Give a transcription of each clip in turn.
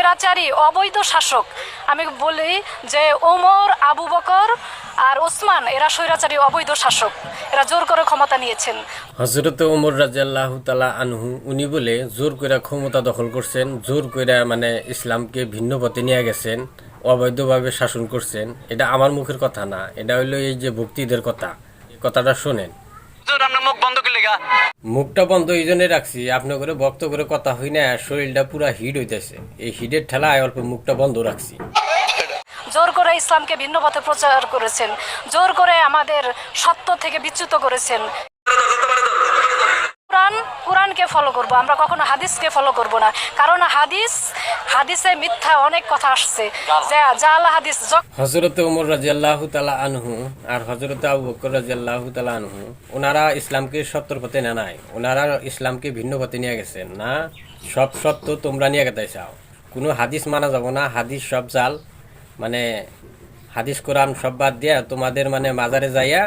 স্বৈরাচারী অবৈধ শাসক। আমি বলি যে ওমর, আবু বকর আর ওসমান এরা স্বৈরাচারী অবৈধ শাসক, এরা জোর করে ক্ষমতা নিয়েছেন। হযরত ওমর রাদিয়াল্লাহু তাআলা আনহু উনি বলে জোর করে ক্ষমতা দখল করছেন, জোর করে মানে ইসলামকে ভিন্ন পথে নিয়ে গেছেন, অবৈধভাবে শাসন করছেন। এটা আমার মুখের কথা না, এটা হইলো এই যে ভক্তিদের কথা। এই কথাটা শোনেন। মুখটা বন্ধ এই জন্য রাখছি, আপনার করে বক্ত করে কথা হই না, শরীরটা পুরা হিট হইতেছে, এই হিটের ঠেলায় অল্প মুখটা বন্ধ রাখছি। জোর করে ইসলামকে ভিন্ন পথে প্রচার করেছেন, জোর করে আমাদের সত্য থেকে বিচ্যুত করেছেন। কোরআনকে ফলো করব আমরা, কখনো হাদিসকে ফলো করব না, কারণ হাদিসে মিথ্যা অনেক কথা আসছে। জাল হাদিস। হযরত ওমর রাদিয়াল্লাহু তাআলা আনহু আর হযরত আবু বকর রাদিয়াল্লাহু তাআলা আনহু ওনারা ইসলামকে সত্যর পথে না নাই, ওনারা ইসলামকে ভিন্ন পথে নিয়ে গেছেন। না, সব সত্য তোমরা নিয়ে গেতে চাও, কোনো হাদিস মানা যাব না, হাদিস সব জাল, মানে হাদিস কোরআন সব বাদ দিয়া তোমাদের মানে মাজারে যাইয়া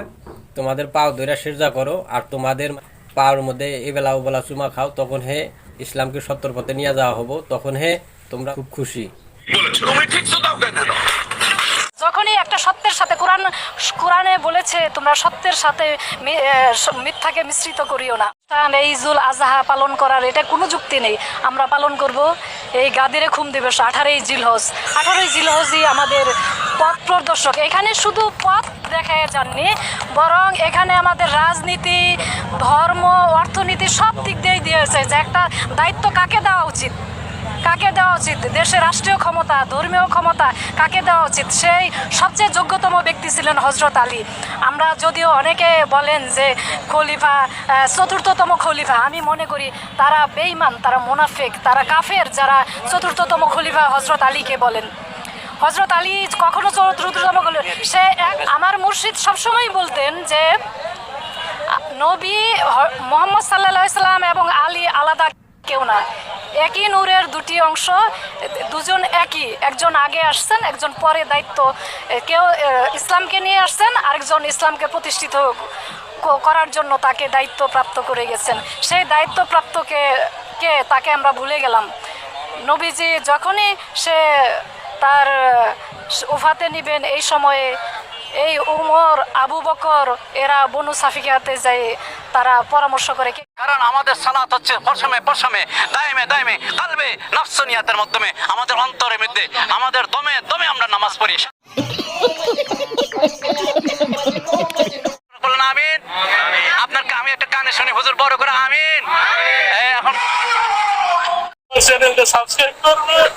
তোমাদের পাও ধরে সিজদা করো, আর তোমাদের পাওয়ার মধ্যে এবেলা ওবেলা চুমা খাও, তখন হে ইসলামকে সত্যর পথে নিয়ে যাওয়া হবো, তখন হে তোমরা খুব খুশি। যখনই একটা সত্যের সাথে কোরআনে বলেছে তোমরা সত্যের সাথে মিথ্যাকে মিশ্রিত করিও না। এই ঈদুল আজহা পালন করার এটা কোনো যুক্তি নেই। আমরা পালন করব এই গাদিরে খুম দিবস 18ই জিলহজ। 18ই জিলহজই আমাদের পথ প্রদর্শক। এখানে শুধু পথ দেখায় যাননি, বরং এখানে আমাদের রাজনীতি, ধর্ম, অর্থনীতি সব দিক দিয়েই দিয়েছে যে একটা দায়িত্ব কাকে দেওয়া উচিত, কাকে দেওয়া উচিত, দেশের রাষ্ট্রীয় ক্ষমতা, ধর্মীয় ক্ষমতা কাকে দেওয়া উচিত। সেই সবচেয়ে যোগ্যতম ব্যক্তি ছিলেন হযরত আলী। আমরা যদিও অনেকে বলেন যে খলিফা, চতুর্থতম খলিফা, আমি মনে করি তারা বেঈমান, তারা মুনাফিক, তারা কাফের যারা চতুর্থতম খলিফা হযরত আলীকে বলেন। হযরত আলী কখনো চতুর্থতম খলিফা, সে আমার মুর্শিদ সবসময় বলতেন যে নবী মুহাম্মদ সাল্লাল্লাহু আলাইহি সাল্লাম এবং আলী আলাদা কেউ না, একই নূরের দুটি অংশ, দুজন একই, একজন আগে আসছেন, একজন পরে দায়িত্ব, কেউ ইসলামকে নিয়ে আসছেন, আরেকজন ইসলামকে প্রতিষ্ঠিত করার জন্য তাকে দায়িত্ব প্রাপ্ত করে গেছেন। সেই দায়িত্বপ্রাপ্তকে তাকে আমরা ভুলে গেলাম। নবীজি যখনই সে তার ওফাতে নিবেন, এই সময়ে এই উমর, আবু বকর এরা বনু সাফিয়াতে যায়, তারা পরামর্শ করে। কারণ আমাদের সালাত হচ্ছে পশমে পশমে, দাইমে দাইমে, কালবে নফসনিয়াতের মাধ্যমে, আমাদের অন্তরের মধ্যে, আমাদের দমে দমে আমরা নামাজ পড়ি। বলুন আমিন। আপনাকে আমি একটা কানে শুনি, হুজুর বড় করে আমিন। এখন চ্যানেলটা সাবস্ক্রাইব করবেন।